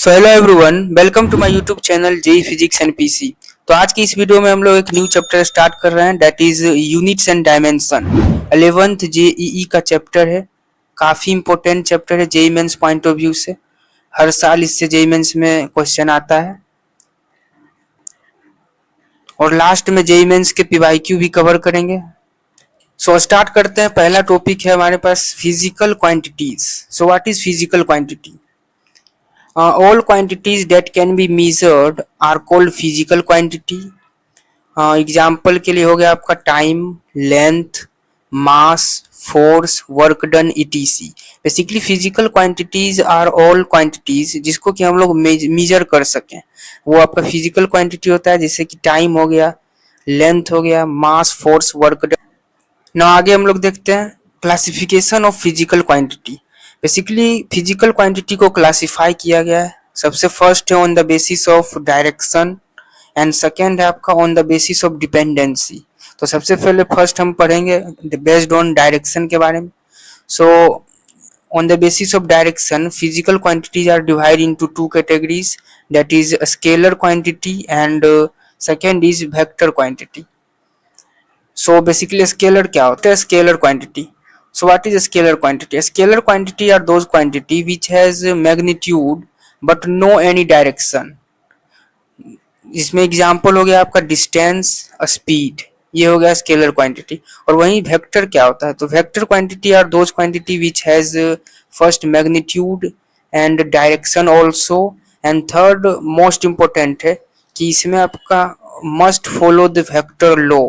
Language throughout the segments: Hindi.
So hello everyone, welcome to my YouTube channel JE physics and PC. तो आज की इस वीडियो में हम लोग एक न्यू चैप्टर स्टार्ट कर रहे हैं, that is units and dimension. 11th JEE का चैप्टर है। काफी इंपॉर्टेंट चैप्टर है JEE mains point of view से। हर साल इससे जेईई मेंस में क्वेश्चन आता है और लास्ट में जेईई मेंस के पीवाईक्यू भी कवर करेंगे। सो स्टार्ट करते हैं। पहला टॉपिक है हमारे पास physical quantities. So what is physical quantity? All quantities that can be measured are called physical quantity. Example के लिए हो गया आपका time, length, mass, force, work done etc। Basically physical quantities are all quantities जिसको कि हम लोग मेजर कर सकें, वो आपका फिजिकल क्वांटिटी होता है। जैसे कि टाइम हो गया, लेंथ हो गया, मास, फोर्स, वर्क डन। ना आगे हम लोग देखते हैं classification of physical quantity. Basically physical quantity को क्लासिफाई किया गया है। सबसे फर्स्ट है on the basis of direction and second है आपका on the basis of dependency. तो सबसे पहले फर्स्ट हम पढ़ेंगे बेस्ड ऑन डायरेक्शन के बारे में। सो on the basis of direction, physical quantities are divided into two categories, that is a scalar quantity and second is vector quantity. So basically scalar क्या होता है? Scalar quantity. So what is a scalar quantity? A scalar quantity are those quantity which has magnitude but no any direction. इसमें एग्जाम्पल हो गया आपका डिस्टेंस, स्पीड, ये हो गया स्केलर क्वांटिटी। और वहीं वेक्टर क्या होता है? तो vector quantity are those quantity which has first magnitude and direction also and third most important है कि इसमें आपका must follow the vector law,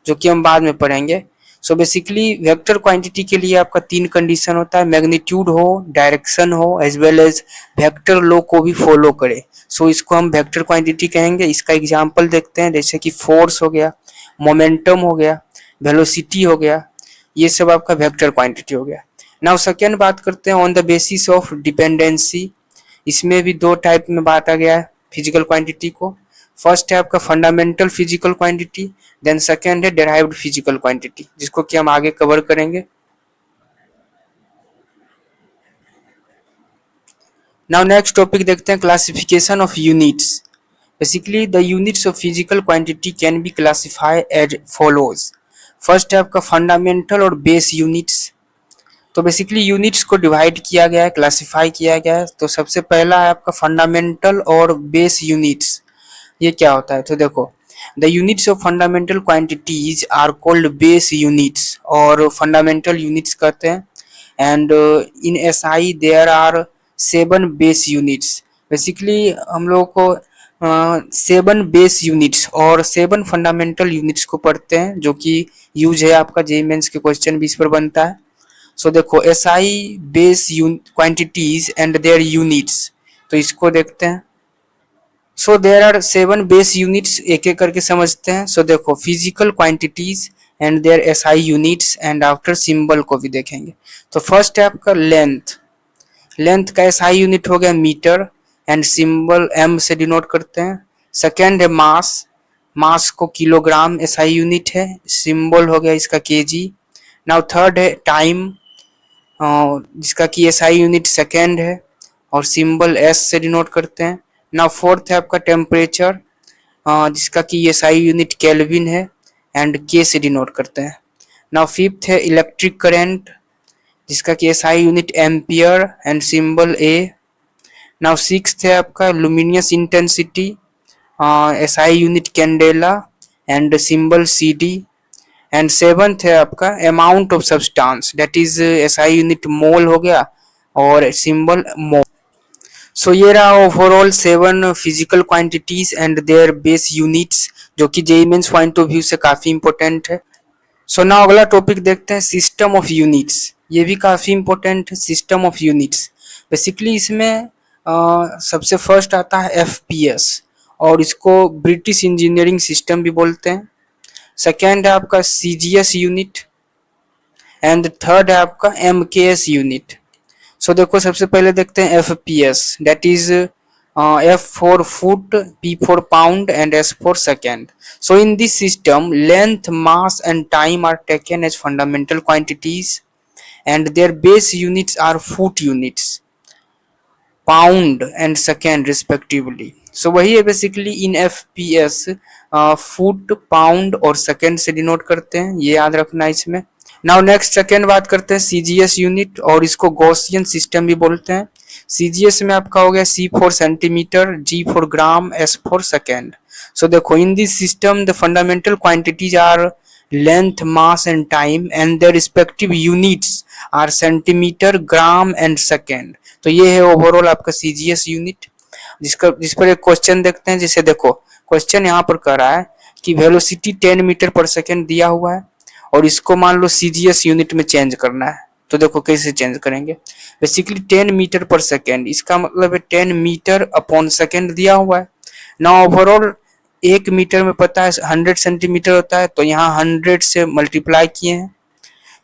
जो कि हम बाद में पढ़ेंगे। सो बेसिकली वेक्टर क्वांटिटी के लिए आपका तीन कंडीशन होता है, मैग्नीट्यूड हो, डायरेक्शन हो, as well as vector law को भी फॉलो करे। सो इसको हम वेक्टर क्वांटिटी कहेंगे। इसका एग्जांपल देखते हैं, जैसे कि फोर्स हो गया, मोमेंटम हो गया, वेलोसिटी हो गया, ये सब आपका वेक्टर क्वांटिटी हो गया। नाउ सेकेंड बात करते हैं on the basis of dependency. इसमें भी दो टाइप में बांटा गया है फिजिकल क्वांटिटी को। फर्स्ट है आपका fundamental physical quantity, then second है डेराइव्ड फिजिकल क्वांटिटी, जिसको कि हम आगे कवर करेंगे। नाउ नेक्स्ट टॉपिक देखते हैं classification of units. Basically the units of physical quantity can be classify as follows. First है आपका फंडामेंटल और बेस यूनिट्स। तो बेसिकली यूनिट्स को डिवाइड किया गया है, क्लासिफाई किया गया है। तो सबसे पहला है आपका फंडामेंटल और बेस यूनिट्स। ये क्या होता है? तो देखो, the units of fundamental quantities are called base units और फंडामेंटल यूनिट्स कहते हैं। And in SI there are 7 base units. Basically हम लोग को 7 बेस यूनिट्स और 7 फंडामेंटल यूनिट्स को पढ़ते हैं, जो कि यूज है आपका जेईई मेंस के क्वेश्चन भी इस पर बनता है। सो देखो, SI base quantities and their units, तो इसको देखते हैं। So there are 7 base units, एक एक करके समझते हैं। सो देखो, physical quantities and their SI units and after symbol को भी देखेंगे। तो फर्स्ट है आपका लेंथ। लेंथ का एसआई यूनिट हो गया मीटर एंड सिंबल एम से डिनोट करते हैं। सेकेंड है मास। मास को किलोग्राम एसआई यूनिट है, सिंबल हो गया इसका केजी। नाउ थर्ड है टाइम, जिसका कि एसआई यूनिट सेकेंड है और सिंबल एस से डिनोट करते हैं। नाउ फोर्थ है आपका टेम्परेचर, जिसका कि एसआई यूनिट केल्विन है एंड के से डिनोट करते हैं। नाउ फिफ्थ है इलेक्ट्रिक करंट, जिसका कि SI unit ampere and symbol A. Now sixth है आपका luminous intensity, SI unit candela and symbol C D. And seventh है आपका amount of substance, that is SI unit mole हो गया और सिंबल मोल। सो ये रहा overall 7 physical quantities and their base units, जो कि JEE mains point of view से काफी इंपॉर्टेंट है। सो नाउ अगला टॉपिक देखते हैं सिस्टम ऑफ यूनिट्स। ये भी काफी इंपॉर्टेंट है, सिस्टम ऑफ यूनिट्स। बेसिकली इसमें सबसे फर्स्ट आता है एफपीएस और इसको ब्रिटिश इंजीनियरिंग सिस्टम भी बोलते हैं। सेकेंड है आपका सीजीएस यूनिट एंड थर्ड है आपका एमकेएस यूनिट। सो देखो, सबसे पहले देखते हैं FPS, that is F for foot, P for pound and S for second. So in this system, length, mass and time are taken as fundamental quantities and their base units are foot units. Pound and second respectively. So वही है basically in FPS foot, pound और सेकेंड से डिनोट करते हैं, ये याद रखना है इसमें। नाउ नेक्स्ट सेकेंड बात करते हैं CGS यूनिट, और इसको गॉसियन सिस्टम भी बोलते हैं। CGS में आपका हो गया C for centimetre, G for gram, S for second. So देखो in this system the fundamental quantities are length, mass and time and their respective units are centimetre, gram and second. तो ये है ओवरऑल आपका CGS यूनिट, जिस पर एक क्वेश्चन देखते हैं। जैसे देखो क्वेश्चन यहाँ पर कह रहा है कि वेलोसिटी 10 मीटर पर सेकेंड दिया हुआ है और इसको मान लो CGS यूनिट में चेंज करना है। तो देखो कैसे चेंज करेंगे। बेसिकली 10 मीटर पर सेकेंड, इसका मतलब है 10 मीटर अपॉन सेकेंड दिया हुआ है ना। ओवरऑल 1 मीटर में पता है 100 सेंटीमीटर होता है, तो यहाँ 100 से मल्टीप्लाई किए हैं,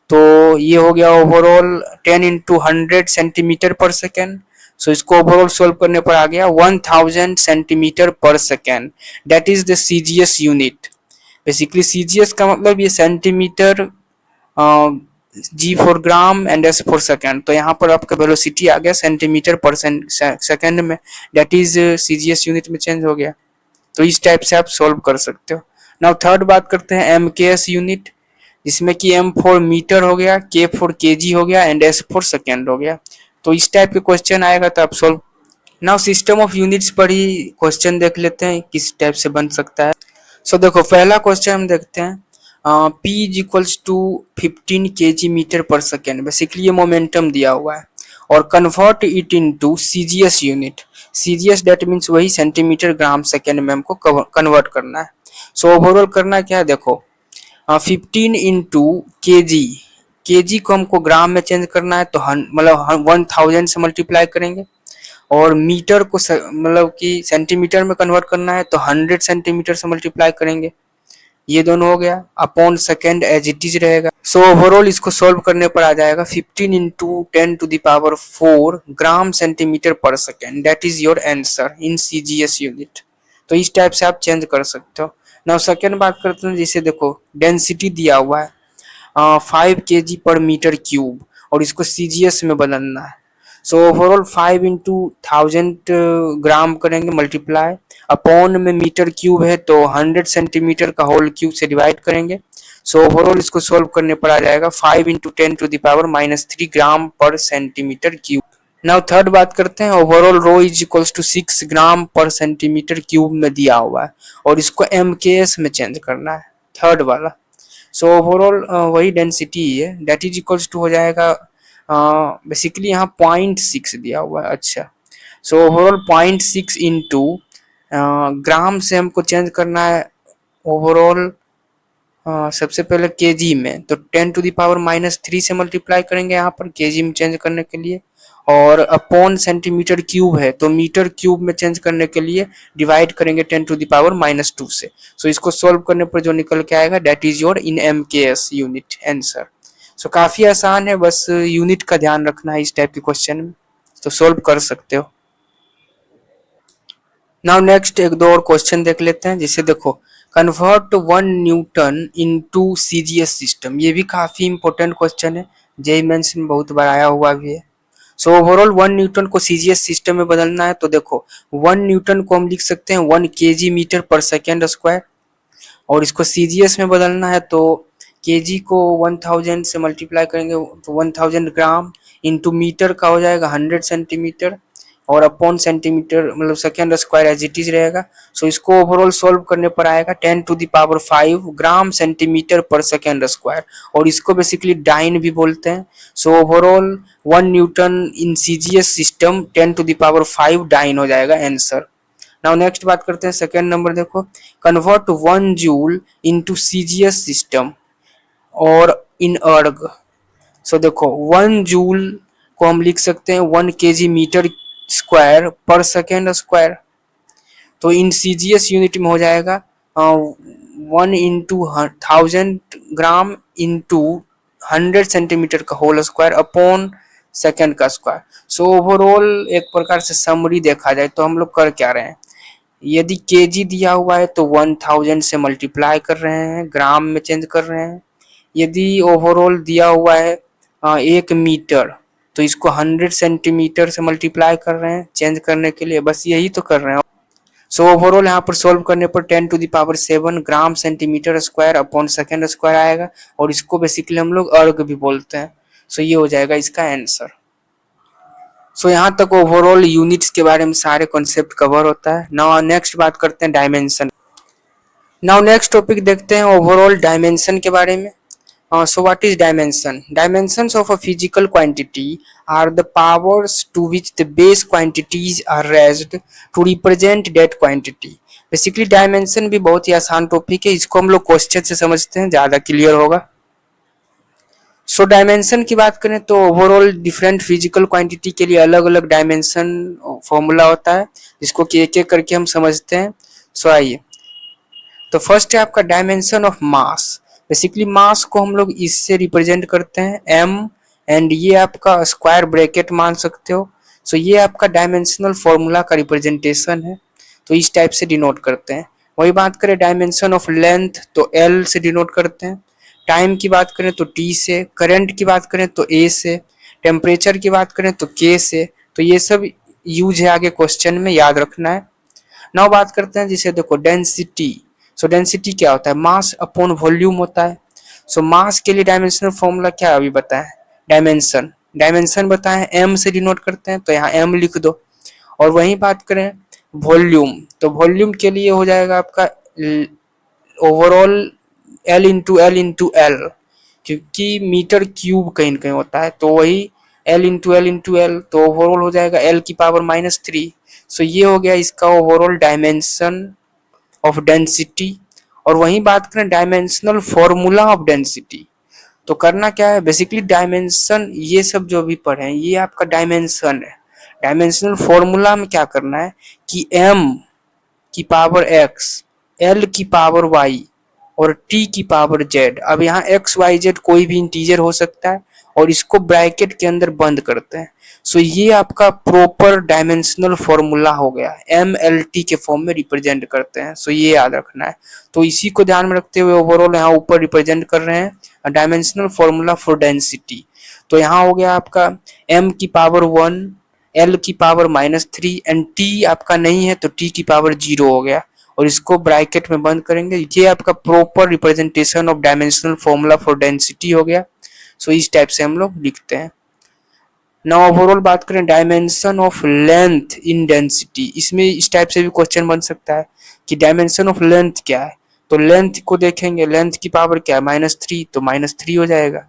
तो ये हो गया overall 10 into 100 centimetre per second. सो इसको ओवरऑल सोल्व करने पर आ गया 1000 centimetre per second, that is the CGS unit. Basically CGS का मतलब ये centimetre, G for gram and S for second. तो यहाँ पर आपका वेलोसिटी आ गया सेंटीमीटर पर सेकेंड में, दैट इज CGS यूनिट में चेंज हो गया। तो इस टाइप से आप सोल्व कर सकते हो। नाउ थर्ड बात करते हैं MKS यूनिट, जिसमें कि M फॉर मीटर हो गया, K फॉर KG हो गया एंड S फॉर सेकेंड हो गया। तो इस टाइप के क्वेश्चन आएगा तो आप solve. Now system of units पर ही क्वेश्चन देख लेते हैं किस टाइप से बन सकता है। सो देखो पहला क्वेश्चन हम देखते हैं, P is equals to 15 kg metre per second. Basically ये मोमेंटम दिया हुआ है और convert it into CGS unit. CGS that means वही सेंटीमीटर, ग्राम, सेकेंड में हमको कन्वर्ट करना है। सो ओवरऑल करना क्या है देखो, 15 इंटू के जी को हमको ग्राम में चेंज करना है, तो मतलब 1000 से मल्टीप्लाई करेंगे, और मीटर को मतलब कि सेंटीमीटर में कन्वर्ट करना है तो 100 सेंटीमीटर से मल्टीप्लाई करेंगे। ये दोनों हो गया, upon second as it is रहेगा। सो ओवरऑल इसको सोल्व करने पर आ जाएगा 15 into 10⁴ gram centimetre per second, that is your answer in CGS unit. तो इस टाइप से आप चेंज कर सकते हो। नाउ सेकेंड बात करते हैं, जैसे देखो डेंसिटी दिया हुआ है 5 kg पर मीटर क्यूब और इसको CGS में बदलना है। सो ओवरऑल 5 इंटू 1000 ग्राम करेंगे मल्टीप्लाई, अपॉन में मीटर क्यूब है तो 100 सेंटीमीटर का होल क्यूब से डिवाइड करेंगे। सो ओवरऑल इसको सोल्व करने पर आ जाएगा 5 इंटू 10⁻³ ग्राम per centimetre cube. Now third बात करते हैं, overall rho is equals to 6 gram per centimetre cube में दिया हुआ है और इसको MKS में चेंज करना है, थर्ड वाला। सो ओवरऑल वही डेंसिटी है, दैट इज इक्वल्स टू हो जाएगा बेसिकली यहाँ 0.6 दिया हुआ है। अच्छा, सो ओवरऑल 0.6 इंटू ग्राम से हमको चेंज करना है ओवरऑल सबसे पहले केजी में, तो 10⁻³ से मल्टीप्लाई करेंगे यहाँ पर केजी में चेंज करने के लिए, और अपॉन सेंटीमीटर क्यूब है तो मीटर क्यूब में चेंज करने के लिए डिवाइड करेंगे 10⁻² से। सो इसको सोल्व करने पर जो निकल के आएगा that is your in MKS unit answer. So काफी आसान है, बस यूनिट का ध्यान रखना है इस टाइप के क्वेश्चन में, तो सोल्व कर सकते हो। नाउ नेक्स्ट एक दो और क्वेश्चन देख लेते हैं, जिसे देखो convert 1 Newton into CGS system. ये भी काफी इंपॉर्टेंट क्वेश्चन है, जेईई मेंस में बहुत बार आया हुआ भी है। सो ओवरऑल 1 न्यूटन को CGS सिस्टम में बदलना है, तो देखो 1 न्यूटन को हम लिख सकते हैं 1 kg metre per second square, और इसको CGS में बदलना है तो kg को 1000 से मल्टीप्लाई करेंगे तो 1000 ग्राम इंटू मीटर का हो जाएगा 100 सेंटीमीटर, और अपॉन सेंटीमीटर मतलब second square as it is रहेगा। सो इसको ओवरऑल सोल्व करने पर आएगा 10⁵ gram centimetre per second square, और इसको बेसिकली डाइन भी बोलते हैं। So overall 1 newton in CGS system 10⁵ dyne हो जाएगा आंसर। नाउ नेक्स्ट बात करते हैं सेकेंड नंबर, देखो convert 1 joule into CGS system और इन अर्ग। सो देखो 1 जूल को हम लिख सकते हैं 1 kg मीटर स्क्वायर पर सेकेंड स्क्वायर, तो इन CGS यूनिट में हो जाएगा 1 इंटू 1000 ग्राम इंटू 100 सेंटीमीटर का होल स्क्वायर अपॉन सेकेंड का स्क्वायर। सो ओवरऑल एक प्रकार से समरी देखा जाए तो हम लोग कर क्या रहे हैं, यदि केजी दिया हुआ है तो 1000 से मल्टीप्लाई कर रहे हैं, ग्राम में चेंज कर रहे हैं। यदि ओवरऑल दिया हुआ है 1 मीटर, तो इसको 100 सेंटीमीटर से मल्टीप्लाई कर रहे हैं चेंज करने के लिए, बस यही तो कर रहे हैं। सो ओवरऑल यहाँ पर सोल्व करने पर 10⁻7 gram centimetre square upon second square आएगा, और इसको बेसिकली हम लोग अर्ग भी बोलते हैं। सो ये हो जाएगा इसका आंसर। सो यहाँ तक ओवरऑल यूनिट्स के बारे में सारे कॉन्सेप्ट कवर होता है। नाउ नेक्स्ट बात करते हैं डायमेंशन। नाउ नेक्स्ट टॉपिक देखते हैं ओवरऑल डायमेंशन के बारे में। So what is dimension? Dimensions of a physical quantity are the powers to which the base quantities are raised to represent that quantity. Basically dimension भी बहुत ही आसान टॉपिक है, इसको हम लोग क्वेश्चन से समझते हैं, ज़्यादा क्लियर होगा। सो डायमेंशन की बात करें तो ओवरऑल डिफरेंट फिजिकल क्वांटिटी के लिए अलग अलग डायमेंशन फॉर्मूला होता है, जिसको कि एक एक करके हम समझते हैं। सो आइए, तो फर्स्ट है आपका dimension of mass. Basically mass को हम लोग इससे रिप्रेजेंट करते हैं m, एंड ये आपका स्क्वायर ब्रैकेट मान सकते हो। सो ये आपका डायमेंशनल फॉर्मूला का रिप्रेजेंटेशन है, तो इस टाइप से डिनोट करते हैं। वही बात करें डायमेंशन ऑफ लेंथ तो L से डिनोट करते हैं। टाइम की बात करें तो T से, करंट की बात करें तो A से, टेम्परेचर की बात करें तो K से। तो ये सब यूज है आगे क्वेश्चन में, याद रखना है। नाउ बात करते हैं जिसे देखो डेंसिटी। सो डेंसिटी क्या होता है? मास अपॉन वॉल्यूम होता है। सो मास के लिए डायमेंशनल फॉर्मूला क्या अभी बताएं? डायमेंशन, डायमेंशन बताएं m से डिनोट करते हैं, तो यहाँ m लिख दो। और वहीं बात करें वॉल्यूम, तो वॉल्यूम के लिए हो जाएगा आपका ओवरऑल L क्योंकि मीटर क्यूब कहीं ना कहीं होता है, तो वही L, तो ओवरऑल हो जाएगा L⁻³ सो ये हो गया इसका ओवरऑल डायमेंशन ऑफ डेंसिटी। और वहीं बात करें डायमेंशनल फॉर्मूला ऑफ डेंसिटी, तो करना क्या है? बेसिकली डायमेंशन ये सब जो भी पढ़े हैं ये आपका डायमेंशन है। डायमेंशनल फॉर्मूला में क्या करना है कि m⁻x, L⁻y और T⁻z। अब यहाँ x, y, z कोई भी इंटीजर हो सकता है, और इसको ब्रैकेट के अंदर बंद करते हैं। सो ये आपका प्रॉपर डायमेंशनल फॉर्मूला हो गया, MLT के फॉर्म में रिप्रेजेंट करते हैं। सो ये याद रखना है। तो इसी को ध्यान में रखते हुए ओवरऑल यहाँ ऊपर रिप्रेजेंट कर रहे हैं डायमेंशनल फॉर्मूला फॉर डेंसिटी। तो यहाँ हो गया आपका m⁻1, L⁻³ एंड T आपका नहीं है तो T⁻0 हो गया, और इसको ब्रैकेट में बंद करेंगे। ये आपका proper representation of dimensional formula for density हो गया। सो इस टाइप से हम लोग लिखते हैं। नाउ ओवरऑल बात करें dimension of length in density, इसमें इस टाइप से भी क्वेश्चन बन सकता है कि डायमेंशन ऑफ लेंथ क्या है। तो लेंथ को देखेंगे, लेंथ की पावर क्या है? -3, तो -3 हो जाएगा।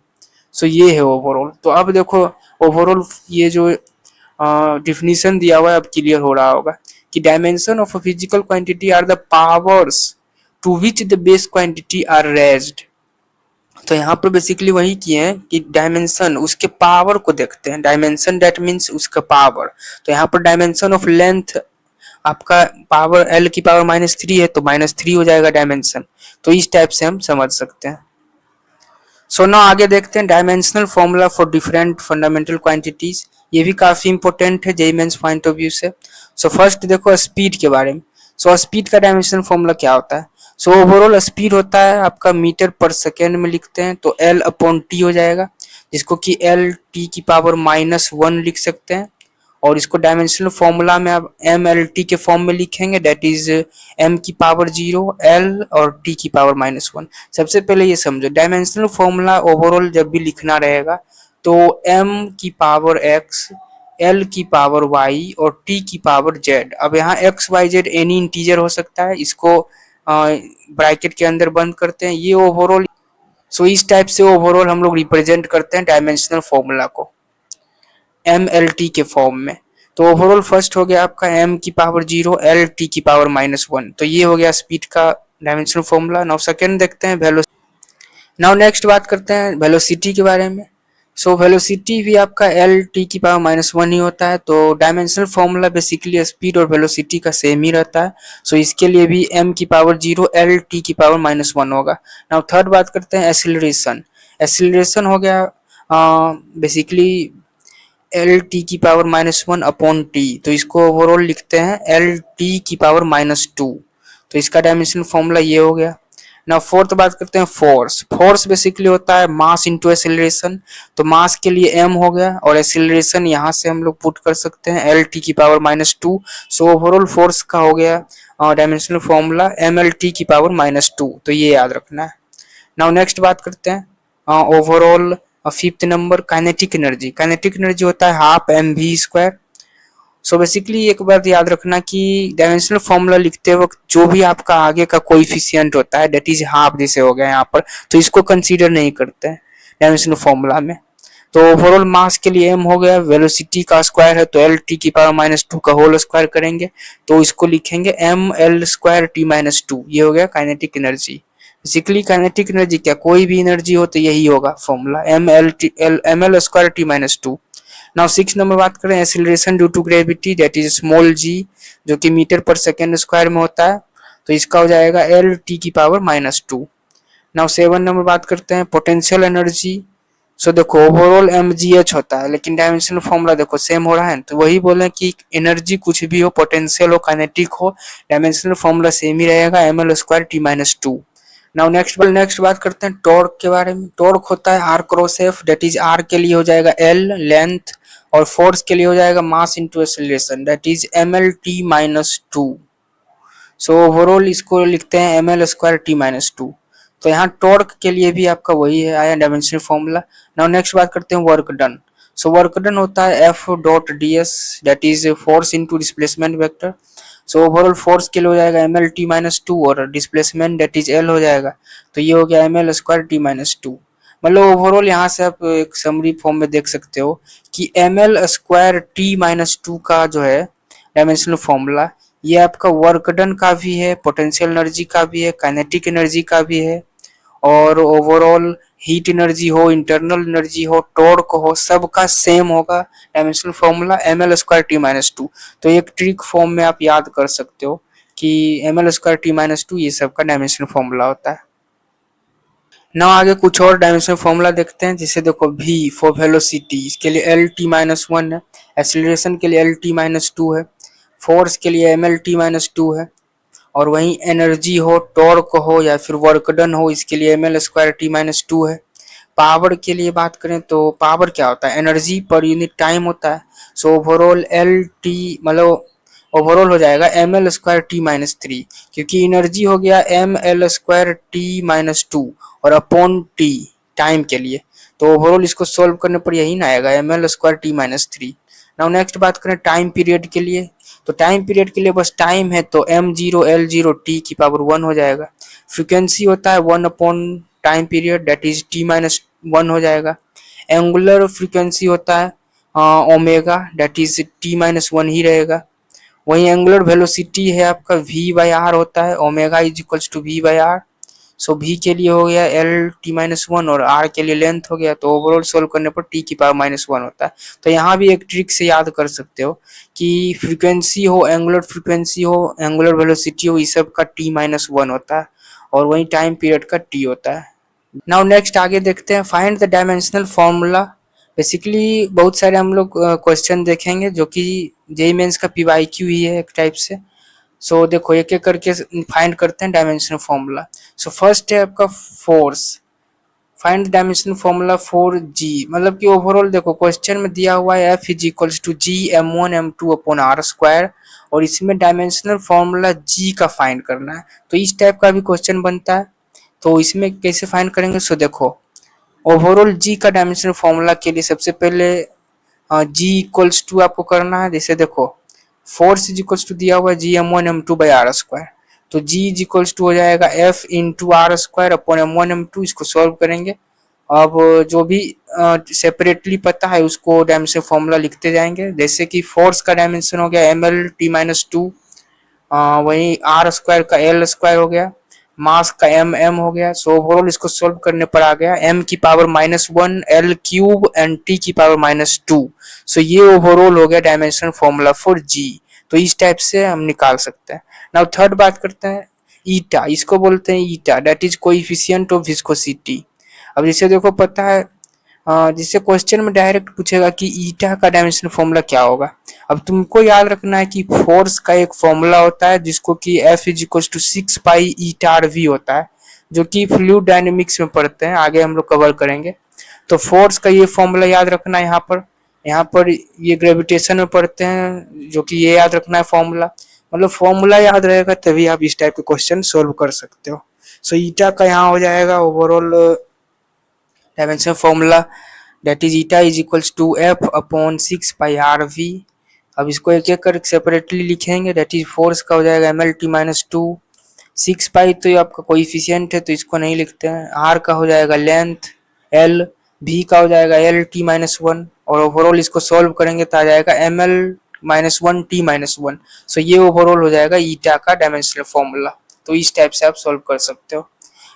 सो ये है ओवरऑल। तो अब देखो ओवरऑल ये जो डिफिनीशन दिया हुआ है अब क्लियर हो रहा होगा कि dimension of a physical quantity are the powers to which the base quantity are raised. तो यहाँ पर बेसिकली वही किए हैं कि डायमेंशन उसके पावर को देखते हैं। डायमेंशन दैट मीन्स उसका पावर। तो यहाँ पर डायमेंशन ऑफ लेंथ आपका पावर L⁻³ है, तो -3 हो जाएगा डायमेंशन। तो इस टाइप से हम समझ सकते हैं। सो ना आगे देखते हैं dimensional formula for different fundamental quantities. ये भी काफी इंपॉर्टेंट है JEE mains point of view से। सो फर्स्ट देखो स्पीड के बारे में। सो स्पीड का डायमेंशनल फॉर्मूला क्या होता है? सो ओवरऑल स्पीड होता है आपका मीटर पर सेकेंड में लिखते हैं, तो L/T हो जाएगा, जिसको कि L⁻1 लिख सकते हैं। और इसको डायमेंशनल फॉर्मूला में आप MLT के फॉर्म में लिखेंगे, दैट इज m⁻0 L और T⁻1। सबसे पहले ये समझो डायमेंशनल फॉर्मूला ओवरऑल जब भी लिखना रहेगा तो m⁻x, L⁻y और T⁻z। अब यहाँ x, y, z any integer हो सकता है, इसको ब्रैकेट के अंदर बंद करते हैं। ये ओवरऑल सो इस टाइप से ओवरऑल हम लोग रिप्रेजेंट करते हैं डायमेंशनल फॉर्मूला को MLT के फॉर्म में। तो ओवरऑल फर्स्ट हो गया आपका m⁻0 L T⁻1। तो ये हो गया स्पीड का डायमेंशनल फॉर्मूला। नाउ सेकंड देखते हैं वेलोसिटी। नाउ नेक्स्ट बात करते हैं वेलोसिटी के बारे में। सो वेलोसिटी भी आपका L T⁻1 ही होता है। तो डायमेंशनल फॉर्मूला बेसिकली स्पीड और वेलोसिटी का सेम ही रहता है। सो इसके लिए भी m⁻0 L T⁻1 होगा। नाउ थर्ड बात करते हैं एसिलरेशन। एसिलरेशन हो गया बेसिकली L⁻1 अपॉन T। तो इसको ओवरऑल लिखते हैं L T⁻2। तो इसका डायमेंशनल फॉर्मूला ये हो गया। ना फोर्थ बात करते हैं फोर्स। फोर्स बेसिकली होता है मास इंटू एक्सेलरेशन। तो मास के लिए m हो गया और एक्सेलरेशन यहाँ से हम लोग पुट कर सकते हैं एल टी की पावर -2। सो ओवरऑल फोर्स का हो गया dimensional formula M L T की पावर -2। तो ये याद रखना है। नाउ नेक्स्ट बात करते हैं overall fifth number kinetic energy. Kinetic energy होता है half M V square. So basically एक बात याद रखना कि डायमेंशनल फॉर्मूला लिखते वक्त जो भी आपका आगे का कोएफिशिएंट होता है दैट इज हाफ, जैसे हो गया यहाँ पर, तो इसको कंसीडर नहीं करते हैं डायमेंशनल फॉर्मूला में। तो ओवरऑल मास के लिए m हो गया, वेलोसिटी का स्क्वायर है तो एल टी की पावर -2 का होल स्क्वायर करेंगे तो इसको लिखेंगे एम एल स्क्वायर टी -2। ये हो गया kinetic energy. Basically kinetic energy क्या, कोई भी एनर्जी हो तो यही होगा formula M L square T -2। Now 6 number बात करें acceleration due to gravity that is small g, जो कि मीटर पर सेकेंड स्क्वायर में होता है। तो इसका हो जाएगा एल टी की पावर -2। नाउ 7 नंबर बात करते हैं पोटेंशियल एनर्जी। सो देखो ओवरऑल mgh होता है लेकिन डायमेंशनल फॉर्मूला देखो सेम हो रहा है, तो वही बोले कि एनर्जी कुछ भी हो, पोटेंशियल हो, काइनेटिक हो, डायमेंशनल फॉर्मूला सेम ही रहेगा M L square T -2। Now next बात करते हैं टॉर्क के बारे में। टॉर्क होता है R cross F, that is R के लिए हो जाएगा एल लेंथ और फोर्स के लिए हो जाएगा mass into acceleration that is M L T -2। So overall इसको लिखते हैं एम एल स्क्वायर टी -2। तो यहाँ टॉर्क के लिए भी आपका वही है आया डायमेंशनल फॉर्मूला। नाउ नेक्स्ट बात करते हैं work done. So work done होता है F dot D S that is force into displacement vector. So overall force के लिए हो जाएगा एम एल टी -2 और डिस्प्लेसमेंट दैट इज एल हो जाएगा। तो ये हो गया एम एल स्क्वायर टी -2। मतलब ओवरऑल यहाँ से आप एक समरी फॉर्म में देख सकते हो कि एम एल स्क्वायर टी -2 का जो है डायमेंशनल फॉर्मूला, ये आपका वर्क डन का भी है, पोटेंशियल एनर्जी का भी है, काइनेटिक एनर्जी का भी है, और ओवरऑल हीट एनर्जी हो, इंटरनल एनर्जी हो, टॉर्क हो, सबका सेम होगा dimensional formula M L square T -2। तो एक ट्रिक फॉर्म में आप याद कर सकते हो कि एम एल स्क्वायर टी -2 ये सबका डायमेंशनल फॉर्मूला होता है। ना आगे कुछ और डायमेंशनल फॉर्मूला देखते हैं, जिसे देखो v फॉर वेलोसिटी, इसके लिए एल टी -1 है, एक्सीलरेशन के लिए एल टी -2 है, फोर्स के लिए एम एल टी -2 है, और वहीं एनर्जी हो, टॉर्क हो या फिर वर्क डन हो, इसके लिए एम एल स्क्वायर टी -2 है। पावर के लिए बात करें तो पावर क्या होता है, एनर्जी पर यूनिट टाइम होता है। सो ओवरऑल एल टी मतलब ओवरऑल हो जाएगा एम एल स्क्वायर टी -3, क्योंकि एनर्जी हो गया एम एल स्क्वायर टी -2 और अपॉन टी टाइम के लिए। तो ओवरऑल इसको सोल्व करने पर यही ना आएगा M L square T -3। Now next बात करें टाइम पीरियड के लिए, तो टाइम पीरियड के लिए बस टाइम है तो m0 L0 t की पावर 1 हो जाएगा। फ्रीक्वेंसी होता है 1 upon time period that is t-1 हो जाएगा। एंगुलर फ्रीक्वेंसी होता है ओमेगा दैट इज t-1 ही रहेगा। वहीं एंगुलर वेलोसिटी है आपका v/r होता है, omega is equals to v/r। So v के लिए हो गया एल टी -1 और r के लिए लेंथ हो गया, तो ओवरऑल सोल्व करने पर t की पावर -1 होता है। तो यहाँ भी एक ट्रिक से याद कर सकते हो कि फ्रीक्वेंसी हो, एंगुलर फ्रीक्वेंसी हो, एंगुलर वेलोसिटी हो, इस सब का t-1 होता है और वहीं टाइम पीरियड का t होता है। नाउ नेक्स्ट आगे देखते हैं find the dimensional formula. Basically बहुत सारे हम लोग क्वेश्चन देखेंगे जो कि जेईई मेंस का पीवाईक्यू ही है एक टाइप से। सो देखो एक एक करके फाइंड करते हैं डायमेंशनल फॉर्मूला। सो फर्स्ट है आपका force, find the dimensional formula for G, मतलब कि ओवरऑल देखो क्वेश्चन में दिया हुआ है F is equals to G m1 m2 upon r square और इसमें डायमेंशनल फॉर्मूला जी का फाइंड करना है। तो इस टाइप का भी क्वेश्चन बनता है, तो इसमें कैसे फाइंड करेंगे। सो देखो ओवरऑल जी का डायमेंशनल फॉर्मूला के लिए सबसे पहले जी इक्वल्स टू आपको करना है, जैसे देखो फोर्स इज इक्वल्स टू दिया हुआ है जी m1 m2 by r square, तो जी इज इक्वल्स टू हो जाएगा f into R square upon m1 m2। इसको सॉल्व करेंगे, अब जो भी सेपरेटली पता है उसको डायमेंशन फॉर्मूला लिखते जाएंगे। जैसे कि फोर्स का डायमेंशन हो गया ml t -2, वहीं आर स्क्वायर का एल स्क्वायर हो गया, मास का m हो गया। सो ओवरऑल इसको सोल्व करने पर आ गया m की power -1 l cube and t की पावर -2। सो ये ओवरऑल हो गया डायमेंशन फॉर्मूला फॉर g। तो इस टाइप से हम निकाल सकते हैं। नाउ थर्ड बात करते हैं ईटा, इसको बोलते हैं eta that is coefficient of viscosity. अब जैसे देखो पता है जिससे क्वेश्चन में डायरेक्ट पूछेगा कि ईटा का डायमेंशन फॉर्मूला क्या होगा। अब तुमको याद रखना है कि फोर्स का एक फॉर्मूला होता है जिसको कि F is equal to 6 pi eta R V होता है। जो कि फ्लूइड डायनेमिक्स में पढ़ते हैं, आगे हम लोग कवर करेंगे। तो फोर्स का ये फॉर्मूला याद रखना है यहाँ पर ये ग्रेविटेशन में पढ़ते हैं, जो कि ये याद रखना है फॉर्मूला। मतलब फॉर्मूला याद रहेगा तभी आप इस टाइप के क्वेश्चन सोल्व कर सकते हो। सो ईटा का यहाँ हो जाएगा overall dimension formula, that is eta is equals to F upon 6 pi R V. अब इसको एक एक कर सेपरेटली लिखेंगे, दैट इज फोर्स का हो जाएगा M L T minus two, 6 pi तो ये आपका कोइफिशिएंट है तो इसको नहीं लिखते हैं, आर का हो जाएगा लेंथ एल, भी का हो जाएगा एल टी माइनस वन, और ओवरऑल इसको सॉल्व करेंगे तो आ जाएगा M L minus one T minus one. So ये ओवरऑल हो जाएगा ईटा का डायमेंशनल फॉर्मूला। तो इस टाइप से आप सॉल्व कर सकते हो।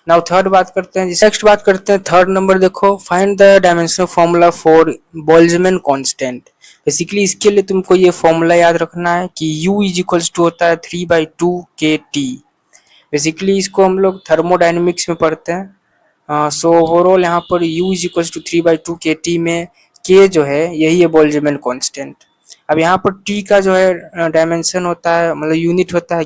नाउ थर्ड बात करते हैं, नेक्स्ट बात करते हैं थर्ड नंबर देखो, find the dimensional formula for Boltzmann constant. Basically इसके लिए तुमको ये फॉर्मूला याद रखना है कि U इज इक्वल्स टू होता है 3/2 KT। बेसिकली इसको हम लोग थर्मोडायनेमिक्स में पढ़ते हैं। सो ओवरऑल यहाँ पर U is equals to 3/2 KT में K जो है यही है बोल्ट्जमैन कांस्टेंट। अब यहाँ पर T का जो है डायमेंशन होता है, मतलब यूनिट होता है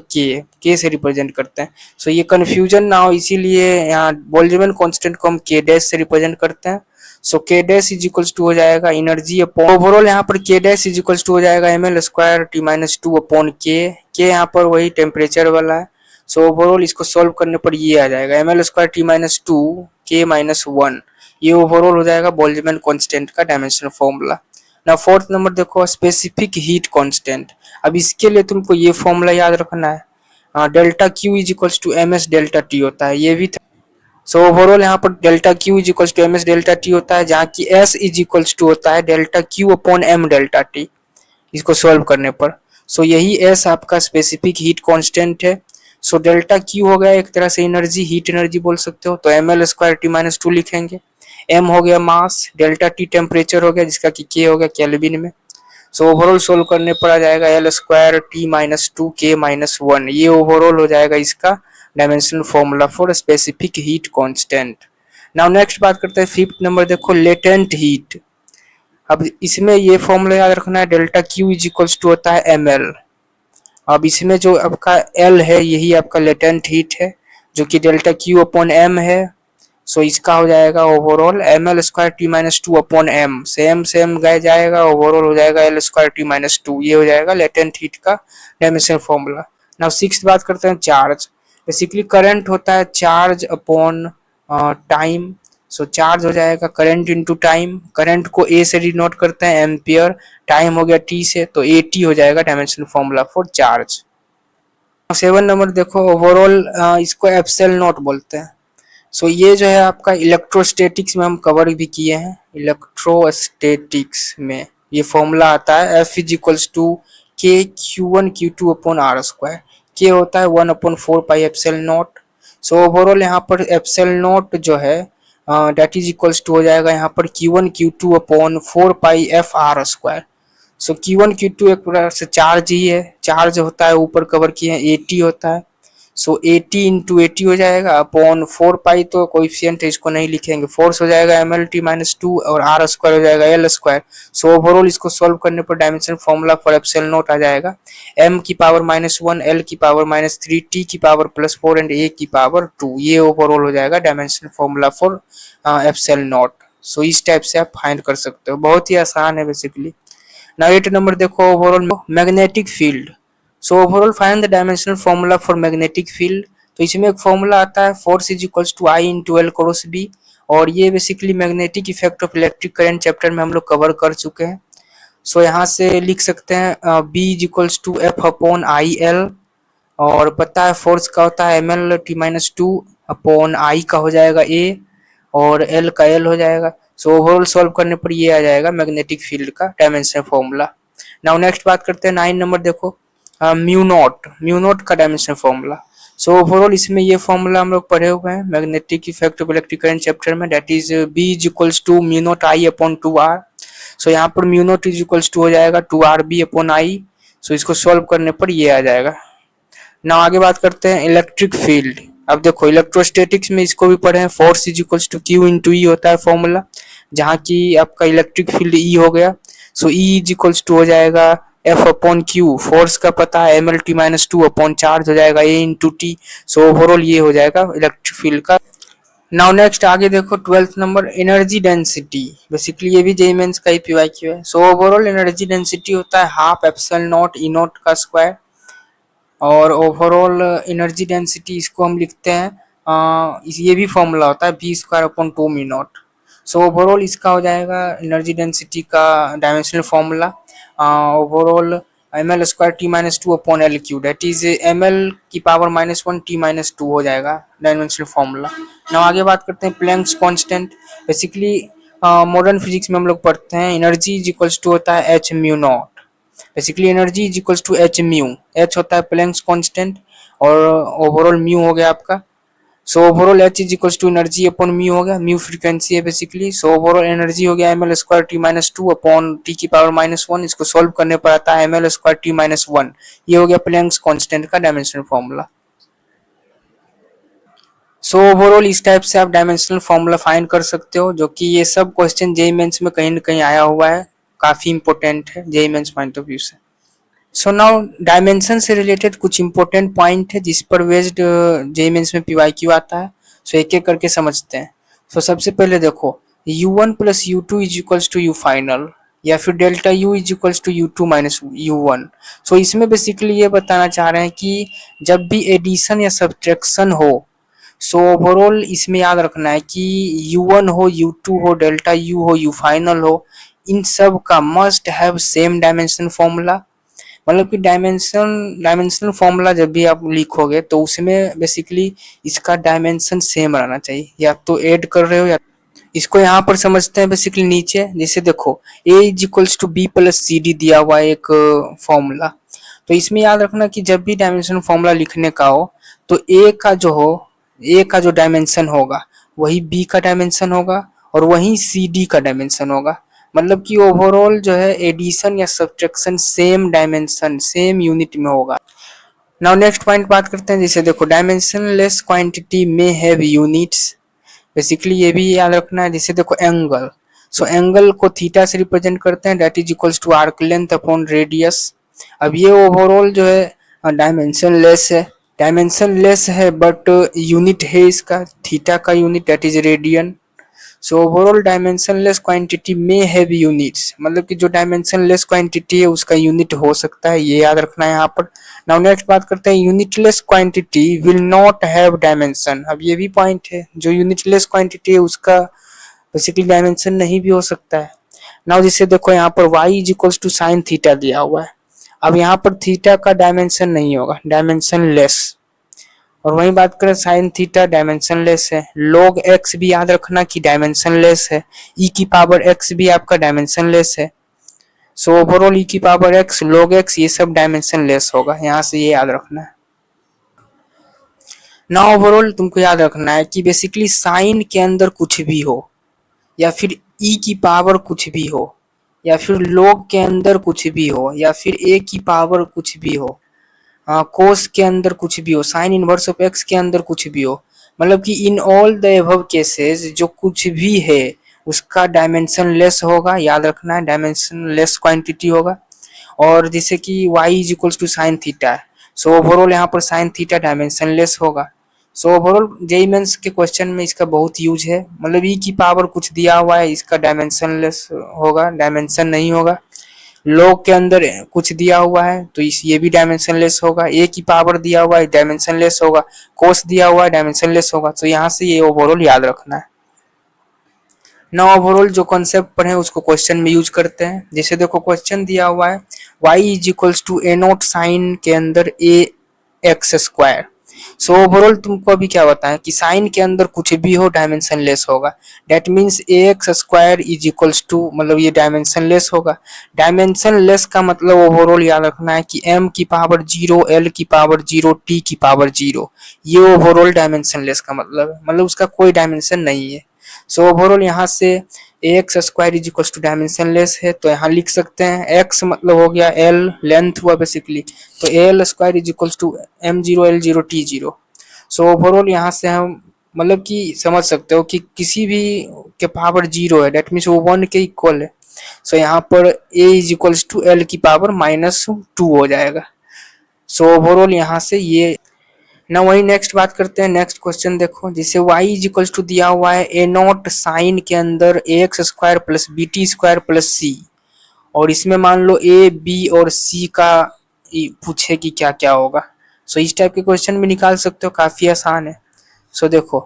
K से रिप्रेजेंट करते हैं। सो ये कन्फ्यूजन ना हो इसीलिए यहाँ बोल्ट्जमैन कांस्टेंट को हम K डैश से रिप्रेजेंट करते हैं। So K dash is equals to हो जाएगा एनर्जी अपॉन, ओवरऑल यहाँ पर K dash is equals to हो जाएगा ml square T minus two upon K यहाँ पर वही टेम्परेचर वाला है। सो ओवरऑल इसको सॉल्व करने पर ये आ जाएगा ml square T minus two K minus one. ये ओवरऑल हो जाएगा बोल्ट्जमैन कांस्टेंट का डायमेंशनल फॉर्मूला। ना फोर्थ नंबर देखो, स्पेसिफिक हीट कांस्टेंट। अब इसके लिए तुमको ये फॉर्मूला याद रखना है, delta Q is equals to M S delta T होता है, ये भी। सो ओवरऑल यहाँ पर delta Q is equals to M S delta T होता है, जहाँ की एस इज इक्वल्स टू होता है delta Q upon M delta T, इसको सॉल्व करने पर। सो यही एस आपका स्पेसिफिक हीट कांस्टेंट है। सो डेल्टा क्यू हो गया एक तरह से एनर्जी, हीट एनर्जी बोल सकते हो, तो M L square T minus two लिखेंगे। एम हो गया मास, डेल्टा टी टेम्परेचर हो गया जिसका कि के हो गया केल्विन में। सो ओवरऑल सोल्व करने पर आ जाएगा L square T minus two K minus one. ये ओवरऑल हो जाएगा इसका dimensional formula for specific heat constant. Now next बात करते हैं फिफ्थ नंबर देखो, लेटेंट हीट। अब इसमें ये फॉर्मूला याद रखना है, delta Q is equals to होता है एम एल। अब इसमें जो आपका एल है यही आपका लेटेंट हीट है, जो कि डेल्टा क्यू अपॉन एम है। सो इसका हो जाएगा overall M L square T minus two upon M, same same गए जाएगा, ओवरऑल हो जाएगा L square T minus two. ये हो जाएगा लेटेंट हीट का डायमेंशनल फॉर्मूला। नाउ सिक्स्थ बात करते हैं चार्ज। बेसिकली करंट होता है charge upon time. So charge हो जाएगा करंट इनटू टाइम, करंट को ए से डिनोट करते हैं एम्पियर, टाइम हो गया टी से, तो ए टी हो जाएगा dimensional formula for charge. Seven number देखो, ओवरऑल इसको एप्सिलॉन नॉट बोलते हैं। सो ये जो है आपका इलेक्ट्रोस्टैटिक्स में हम कवर भी किए हैं, इलेक्ट्रोस्टैटिक्स में ये फॉर्मूला आता है F is equals to K Q one Q two upon R square. K होता है 1/4 pi epsilon not. So overall यहाँ पर एप्सिलॉन नॉट जो है डेट इज इक्वल्स टू हो जाएगा यहाँ पर Q1 Q2 अपॉन 4 पाई एफ आर स्क्वायर। सो Q1 Q2 एक प्रकार से चार्ज ही है, चार्ज होता है ऊपर कवर किए हैं 80 होता है। सो 80 इंटू 80 हो जाएगा अपॉन 4 पाई, तो कोएफिशिएंट है इसको नहीं लिखेंगे, फोर्स हो जाएगा M L T minus two और आर स्क्वायर हो जाएगा एल स्क्वायर। सो ओवरऑल इसको सॉल्व करने पर dimension formula for epsilon not आ जाएगा m की पावर -1 l की पावर -3 t की पावर +4 एंड a की पावर 2। ये ओवरऑल हो जाएगा dimension formula for epsilon not. So इस टाइप से आप फाइंड कर सकते हो, बहुत ही आसान है बेसिकली। नाउ 8 नंबर देखो, overall magnetic field. So overall find the dimensional formula for magnetic field. तो इसमें एक फॉर्मूला आता है force is equals to I into L cross B, और ये basically magnetic effect of electric current chapter में हम लोग कवर कर चुके हैं। सो यहाँ से लिख सकते हैं B is equals to F upon I L, और पता है फोर्स का होता है M L T minus two upon I का हो जाएगा ए और एल का एल हो जाएगा। सो ओवरऑल सॉल्व करने पर ये आ जाएगा मैग्नेटिक फील्ड का डायमेंशन फॉर्मूला। नाउ नेक्स्ट बात करते हैं 9 नंबर देखो, म्यू नॉट का डायमेंशन फॉर्मूला। सो ओवरऑल इसमें ये फॉर्मूला हम लोग पढ़े हुए हैं magnetic effect of electric current chapter में, that is B is equals to mu naught I upon 2r। So यहाँ पर mu naught is equals to हो जाएगा 2r b अपॉन आई। सो इसको सॉल्व करने पर ये आ जाएगा। ना आगे बात करते हैं इलेक्ट्रिक फील्ड। अब देखो इलेक्ट्रोस्टैटिक्स में इसको भी पढ़े हैं, force is equals to q into E होता है फॉर्मूला, जहाँ की आपका इलेक्ट्रिक फील्ड ई हो गया। सो ई इज इक्वल्स टू हो जाएगा एफ अपॉन क्यू, फोर्स का पता है M L T minus two upon charge हो जाएगा A into T. So overall ये हो जाएगा इलेक्ट्रिक फील्ड का। नाउ नेक्स्ट आगे देखो 12th number energy density, basically ये भी जेईई मेंस का ही पीवाईक्यू है। सो ओवरऑल एनर्जी डेंसिटी होता है half epsilon naught E naught का स्क्वायर, और ओवरऑल एनर्जी डेंसिटी इसको हम लिखते हैं ये भी फॉर्मूला होता है B square upon two mu naught. So overall इसका हो जाएगा एनर्जी डेंसिटी का dimensional formula overall M L square T minus two upon L cube, that is M L की power minus one T minus two हो जाएगा डायमेंशनल फॉर्मूला। नाउ आगे बात करते हैं Planck's constant. Basically modern physics में हम लोग पढ़ते हैं एनर्जी इज इक्वल्स टू होता है H mu naught. Basically energy is equals to H mu, H होता है प्लैंक्स कांस्टेंट और ओवरऑल म्यू हो गया आपका। So overall H is equals to energy upon mu हो गया, म्यू फ्रीक्वेंसी है बेसिकली। सो ओवरऑल एनर्जी हो गया M L square T minus two upon T की पावर माइनस वन, इसको सोल्व करने पर आता है M L square T minus one. ये हो गया प्लैंक्स कांस्टेंट का डायमेंशनल फॉर्मूला। सो ओवरऑल इस टाइप से आप डायमेंशनल फॉर्मूला फाइंड कर सकते हो, जो कि ये सब क्वेश्चन जेईई मेंस में कहीं ना कहीं आया हुआ है, काफी इंपॉर्टेंट है JEE mains point of view से। सो नाउ डायमेंशन से रिलेटेड कुछ इंपॉर्टेंट पॉइंट है जिस पर बेस्ड जेईई मेंस में पीवाईक्यू आता है। सो एक एक करके समझते हैं। सो सबसे पहले देखो u1 plus u two is equals to u final, या फिर delta u is equals to u two minus u one. So इसमें बेसिकली ये बताना चाह रहे हैं कि जब भी एडिशन या सब्ट्रैक्शन हो, सो ओवरऑल इसमें याद रखना है कि u1 हो, u2 हो, डेल्टा u हो, u फाइनल हो, इन सब का must have same dimension formula. मतलब कि डायमेंशनल फॉर्मूला जब भी आप लिखोगे तो उसमें बेसिकली इसका डायमेंशन सेम रहना चाहिए, या तो ऐड कर रहे हो या इसको यहाँ पर समझते हैं बेसिकली नीचे। जैसे देखो a is equals to B plus C D दिया हुआ है एक फॉर्मूला, तो इसमें याद रखना कि जब भी डायमेंशन फॉर्मूला लिखने का हो तो ए का जो डायमेंशन होगा वही बी का डायमेंशन होगा और वही सी डी का डायमेंशन होगा। मतलब कि ओवरऑल जो है एडिशन या subtraction same dimension same unit में होगा। नाउ नेक्स्ट पॉइंट बात करते हैं। जैसे देखो डायमेंशनलेस क्वांटिटी में हैव यूनिट्स, बेसिकली ये भी याद रखना है। जैसे देखो एंगल, सो एंगल को थीटा से रिप्रेजेंट करते हैं, that is equals to arc length upon radius. अब ये ओवरऑल जो है डायमेंशन लेस है बट यूनिट है इसका थीटा का unit, that is radian. So overall dimensionless quantity में हैव यूनिट्स, मतलब कि जो डायमेंशनलेस क्वांटिटी है उसका यूनिट हो सकता है, ये याद रखना है यहाँ पर। नाउ नेक्स्ट बात करते हैं unitless quantity will not have dimension. अब ये भी पॉइंट है, जो यूनिटलेस क्वांटिटी है उसका बेसिकली डायमेंशन नहीं भी हो सकता है। नाउ जिससे देखो यहाँ पर y is equals to sine theta दिया हुआ है। अब यहाँ पर थीटा का डायमेंशन नहीं होगा, डायमेंशन लेस। और वहीं बात करें साइन थीटा डायमेंशन लेस है, log x भी याद रखना कि डायमेंशन लेस है, e की पावर x भी आपका डायमेंशन लेस है। सो ओवरऑल e की पावर x log x ये सब डायमेंशन लेस होगा, यहाँ से ये याद रखना है। ना ओवरऑल तुमको याद रखना है कि बेसिकली साइन के अंदर कुछ भी हो, या फिर e की पावर कुछ भी हो, या फिर log के अंदर कुछ भी हो, या फिर a की पावर कुछ भी हो, कोस के अंदर कुछ भी हो, साइन इनवर्स ऑफ एक्स के अंदर कुछ भी हो, मतलब कि in all the above cases जो कुछ भी है उसका डायमेंशन लेस होगा, याद रखना है डायमेंशन लेस क्वांटिटी होगा। और जैसे कि y is equals to sine theta है, सो ओवरऑल यहाँ पर साइन थीटा डायमेंशन लेस होगा। सो ओवरऑल जेईई मेंस के क्वेश्चन में इसका बहुत यूज है, मतलब e की पावर कुछ दिया हुआ है इसका डायमेंशन लेस होगा, डायमेंशन नहीं होगा। log के अंदर कुछ दिया हुआ है तो इस ये भी डायमेंशन लेस होगा, a की पावर दिया हुआ है डायमेंशन लेस होगा, कोस दिया हुआ है डायमेंशन लेस होगा। तो यहाँ से ये ओवरऑल याद रखना है। ना ओवरऑल जो कॉन्सेप्ट पढ़े उसको क्वेश्चन में यूज करते हैं। जैसे देखो क्वेश्चन दिया हुआ है y is equals to A naught sine के अंदर a X square. So overall तुमको अभी क्या बताएं कि साइन के अंदर कुछ भी हो डायमेंशन लेस होगा, that means A x square is equals to, मतलब ये डायमेंशन लेस होगा। डायमेंशन लेस का मतलब ओवरऑल याद रखना है कि m की पावर जीरो, l की पावर जीरो, t की पावर जीरो, ये ओवरऑल डायमेंशन लेस का मतलब है, मतलब उसका कोई डायमेंशन नहीं है। सो ओवरऑल यहाँ से X square is equal to dimensionless है, तो यहाँ लिख सकते हैं एक्स मतलब हो गया एल लेंथ हुआ बेसिकली, तो L square is equal to M zero L zero T zero. So overall यहाँ से हम मतलब कि समझ सकते हो कि किसी भी के पावर जीरो है, डेट मीन्स वो वन के इक्वल है। सो यहाँ पर a is equals to L की पावर -2 हो जाएगा। सो ओवरऑल यहाँ से ये ना वही नेक्स्ट बात करते हैं। नेक्स्ट क्वेश्चन देखो, जिसे y इज इक्वल्स टू दिया हुआ है ए नॉट साइन के अंदर ax square plus B T square plus c, और इसमें मान लो ए बी और सी का पूछे कि क्या क्या होगा। सो इस टाइप के क्वेश्चन भी निकाल सकते हो, काफी आसान है। सो देखो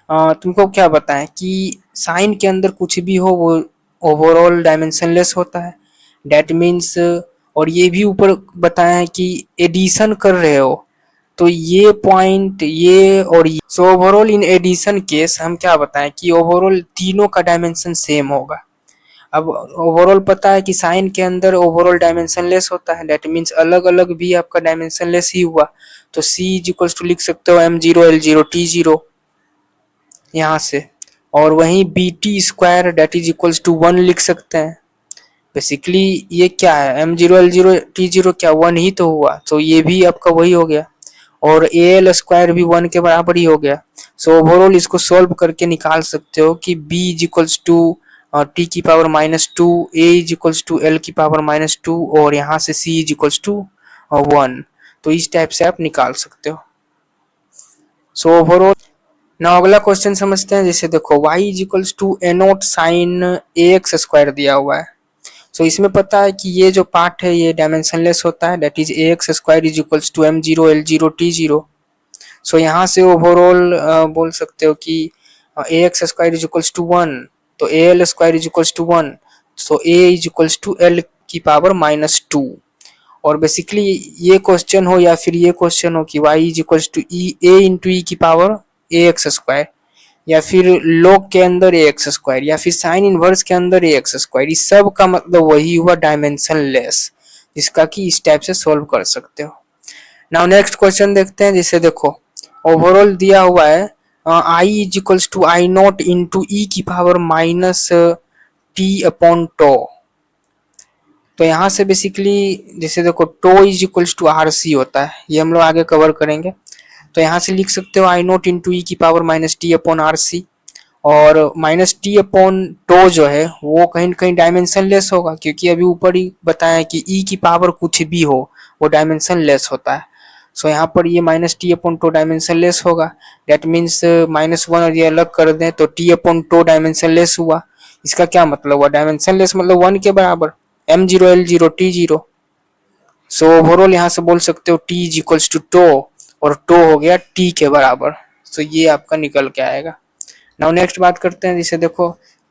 तुमको क्या बताएं कि साइन के अंदर कुछ भी हो वो ओवरऑल डायमेंशनलेस होता है, डेट मीन्स। और ये भी ऊपर बताया है कि एडिशन कर रहे हो तो ये पॉइंट ये और ये, so overall in addition case हम क्या बताएं कि ओवरऑल तीनों का डायमेंशन सेम होगा। अब ओवरऑल पता है कि साइन के अंदर ओवरऑल डायमेंशनलेस होता है, दैट मीन्स अलग अलग भी आपका डायमेंशनलेस ही हुआ। तो सी इज इक्वल्स टू लिख सकते हो m0 l0 t0 यहाँ से, और वहीं B T square that is equals to 1 लिख सकते हैं। बेसिकली ये क्या है, m0 l0 t0 क्या 1 ही तो हुआ, तो ये भी आपका वही हो गया, और ए एल स्क्वायर भी 1 के बराबर ही हो गया। सो ओवरऑल इसको सॉल्व करके निकाल सकते हो कि b is equals to t की power -2, a is equals to L की पावर -2, और यहाँ से c इज इक्वल्स टू 1। तो इस टाइप से आप निकाल सकते हो। सो ओवरऑल ना अगला क्वेश्चन समझते हैं। जैसे देखो y is equals to A naught sine A x square दिया हुआ है। सो इसमें पता है कि ये जो पार्ट है ये डायमेंशनलेस होता है, that is a x square is equals to m0 l0 t0। So यहाँ से ओवरऑल बोल सकते हो कि a x square is equals to 1, तो a L square is equals to 1, so a is equals to L की पावर -2। और बेसिकली ये क्वेश्चन हो या फिर ये क्वेश्चन हो कि y is equals to e a into e की पावर ए एक्स स्क्वायर, या फिर log के अंदर ए एक्स स्क्वायर, या फिर साइन इनवर्स के अंदर ए एक्स स्क्वायर, इस सब का मतलब वही हुआ डायमेंशन लेस, जिसका कि इस टाइप से सोल्व कर सकते हो। नाउ नेक्स्ट क्वेश्चन देखते हैं। जिसे देखो ओवरऑल दिया हुआ है I is equals to I naught into e की पावर -t/टो। तो यहाँ से बेसिकली जैसे देखो tau is equals to R C होता है, ये हम लोग आगे कवर करेंगे। तो यहाँ से लिख सकते हो आई नॉट इंटू ई की पावर -t/RC, और -t/टो जो है वो कहीं न कहीं डायमेंशन लेस होगा, क्योंकि अभी ऊपर ही बताया कि ई की पावर कुछ भी हो वो डायमेंशन लेस होता है। सो यहाँ पर ये -t/टो डायमेंशन लेस होगा, डेट मीन्स -1 और ये अलग कर दें तो t/टो डायमेंशन लेस हुआ। इसका क्या मतलब हुआ, डायमेंशन लेस मतलब 1 के बराबर, m0 l0 t0। सो ओवरऑल यहाँ से बोल सकते हो t is equals to tau, और टो हो गया t के बराबर। सो ये आपका निकल के आएगा। नाउ नेक्स्ट बात करते हैं। जिसे देखो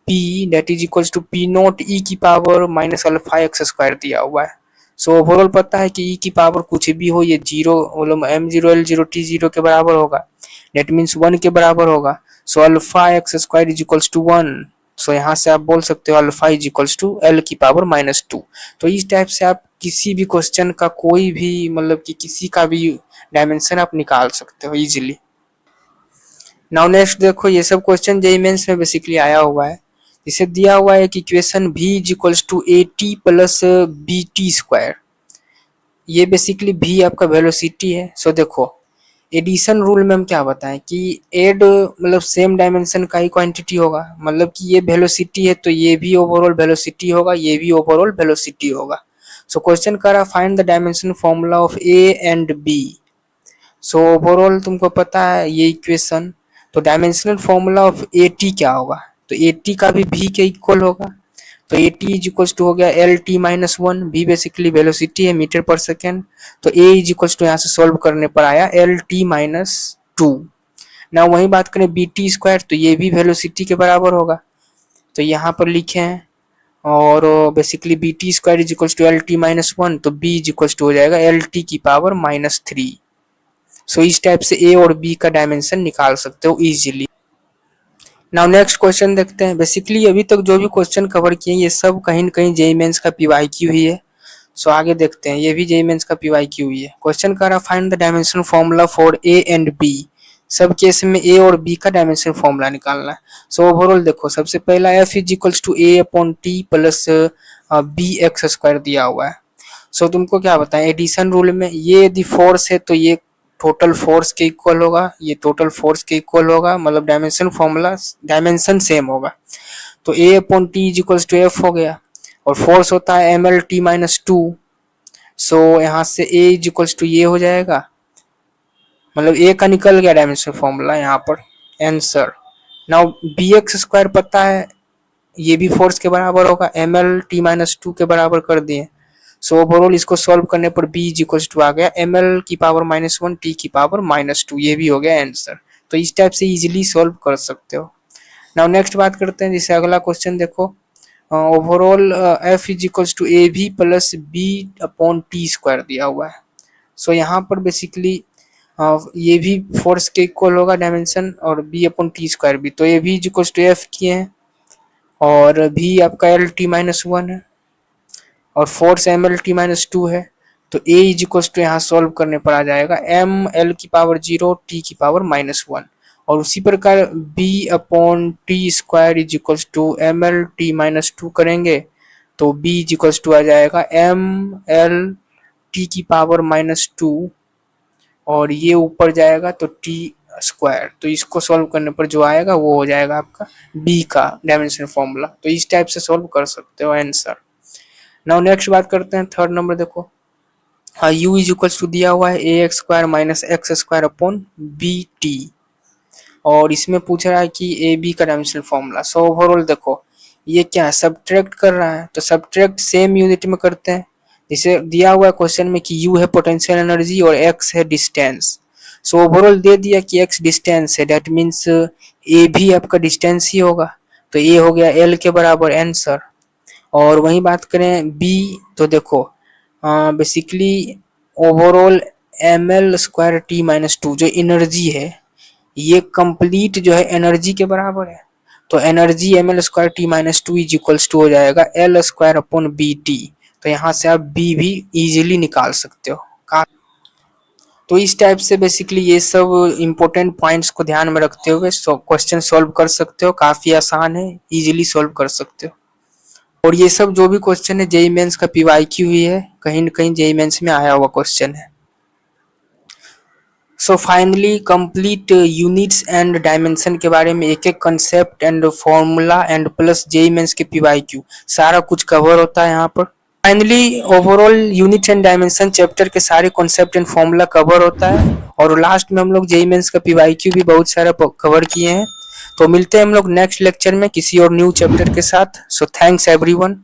p that is equals to p naught e की पावर -α(x²) दिया हुआ है। सो ओवरऑल पता है कि e की पावर कुछ भी हो ये जीरो मतलब m0 l0 t0 के बराबर होगा, डेट मीन्स 1 के बराबर होगा। So α(x² is equals to 1। So यहाँ से आप बोल सकते हो alpha is equals to L की पावर -2। तो इस टाइप से आप किसी भी क्वेश्चन का कोई भी मतलब कि किसी का भी डायमेंशन आप निकाल सकते हो इजीली। नाउ नेक्स्ट देखो ये सब क्वेश्चन जेईई मेंस में बेसिकली आया हुआ है। इसे दिया हुआ है कि equation v is equals to A T plus B T square. ये बेसिकली v आपका वेलोसिटी है। सो देखो एडिशन रूल में हम क्या बताएं कि एड मतलब सेम डायमेंशन का ही क्वांटिटी होगा, मतलब कि ये वेलोसिटी है तो ये भी ओवरऑल वेलोसिटी होगा, ये भी ओवरऑल वेलोसिटी होगा। सो क्वेश्चन कर रहा find the dimension formula of A and B. So overall तुमको पता है ये इक्वेशन, तो dimensional formula of A T क्या होगा, तो ए टी का भी v के इक्वल होगा। तो A T is equals to हो गया L T -1, v basically velocity है मीटर पर सेकेंड, तो ए इज इक्वल्स टू यहाँ से सोल्व करने पर आया एल टी -2। ना वही बात करें बी टी स्क्वायर, तो ये भी वेलोसिटी के बराबर होगा, तो यहाँ पर लिखे हैं। और basically B T square is equals to L T -1, तो बी इज इक्वल्स टू हो जाएगा एल टी की पावर -3। सो इस टाइप से ए और बी का डायमेंशन निकाल सकते हो इजीली। नाउ नेक्स्ट क्वेश्चन देखते हैं। बेसिकली अभी तक जो भी क्वेश्चन कवर किए ये सब कहीं न कहीं जेईई मेंस का पीवाईक्यू ही है। सो आगे देखते हैं, ये भी जेईई मेंस का पीवाईक्यू ही है। क्वेश्चन कर रहा find the dimension formula for A and B. सब केस में ए और बी का डायमेंशन फॉर्मूला निकालना है। सो ओवरऑल देखो सबसे पहला F is equals to A upon T plus B X square दिया हुआ है। सो तुमको क्या बताएं एडिशन रूल में ये यदि फोर्स है तो ये टोटल फोर्स के इक्वल होगा, ये टोटल फोर्स के इक्वल होगा, मतलब डायमेंशन फॉर्मूला डायमेंशन सेम होगा। तो a upon t is equals to F हो गया। और फोर्स होता है M L T minus two. So यहाँ से ए इज इक्वल्स टू ये हो जाएगा, मतलब ए का निकल गया डायमेंशन फॉर्मूला यहाँ पर answer. Now B X square पता है, ये भी फोर्स के बराबर होगा, M L T minus two के बराबर कर दिए। सो ओवरऑल इसको सॉल्व करने पर बी इज इक्वल्स टू आ गया एम एल की पावर माइनस वन टी की पावर माइनस टू, ये भी हो गया आंसर। तो इस टाइप से इजिली सॉल्व कर सकते हो। नाउ नेक्स्ट बात करते हैं, जैसे अगला क्वेश्चन देखो, overall F is equals to a भी plus b upon T square दिया हुआ है। सो यहाँ पर बेसिकली ये भी फोर्स के इक्वल होगा डायमेंशन और बी अपॉन टी स्क्वायर भी, तो ए भी इज इक्वल्स टू एफ किए हैं और भी आपका एल टी माइनस वन है और force M L T minus two है। तो ए इज इक्वल्स टू यहाँ सॉल्व करने पर आ जाएगा एम एल की पावर जीरो टी की पावर माइनस वन, और उसी प्रकार B upon T square is equals to M L T minus two करेंगे तो बी इज इक्वल्स टू आ जाएगा एम एल टी की पावर माइनस टू और ये ऊपर जाएगा तो टी स्क्वायर। तो इसको सॉल्व करने पर जो आएगा वो हो जाएगा आपका बी का डायमेंशन फॉर्मूला। तो इस टाइप से सॉल्व कर सकते हो आंसर। नाउ नेक्स्ट बात करते हैं, थर्ड नंबर देखो, u इज इक्वल्स टू दिया हुआ है a x square minus x square upon B t, और इसमें पूछ रहा है कि ए बी का डायमेंशनल फॉर्मूला। सो ओवरऑल देखो ये क्या है, सब्ट्रैक्ट कर रहा है, तो सब्ट्रैक्ट सेम यूनिट में करते हैं। जैसे दिया हुआ है क्वेश्चन में कि u है पोटेंशियल एनर्जी और x है डिस्टेंस। सो ओवरऑल दे दिया कि x डिस्टेंस है, दैट मीन्स ए भी आपका डिस्टेंस ही होगा, तो ये हो गया l के बराबर आंसर। और वही बात करें b, तो देखो basically overall M L square T minus two जो एनर्जी है ये कंप्लीट जो है एनर्जी के बराबर है, तो energy M L square T minus two is equals to हो जाएगा L square upon B T. तो यहाँ से आप बी भी इजीली निकाल सकते हो। तो इस टाइप से बेसिकली ये सब इंपॉर्टेंट पॉइंट्स को ध्यान में रखते हुए क्वेश्चन सॉल्व कर सकते हो, काफी आसान है, इजीली सॉल्व कर सकते हो। और ये सब जो भी क्वेश्चन है जेई मेंस का पीवाईक्यू ही है, कहीं न कहीं जेई मेंस में आया हुआ क्वेश्चन है। So finally complete units and dimension के बारे में एक एक concept and formula and plus JEE mains के पीवाईक्यू सारा कुछ कवर होता है यहाँ पर। Finally overall unit and dimension chapter के सारे कॉन्सेप्ट एंड फॉर्मूला कवर होता है, और लास्ट में हम लोग जेई मेंस का पीवाईक्यू भी बहुत सारा कवर किए हैं। तो मिलते हैं हम लोग नेक्स्ट लेक्चर में किसी और न्यू चैप्टर के साथ। So thanks everyone.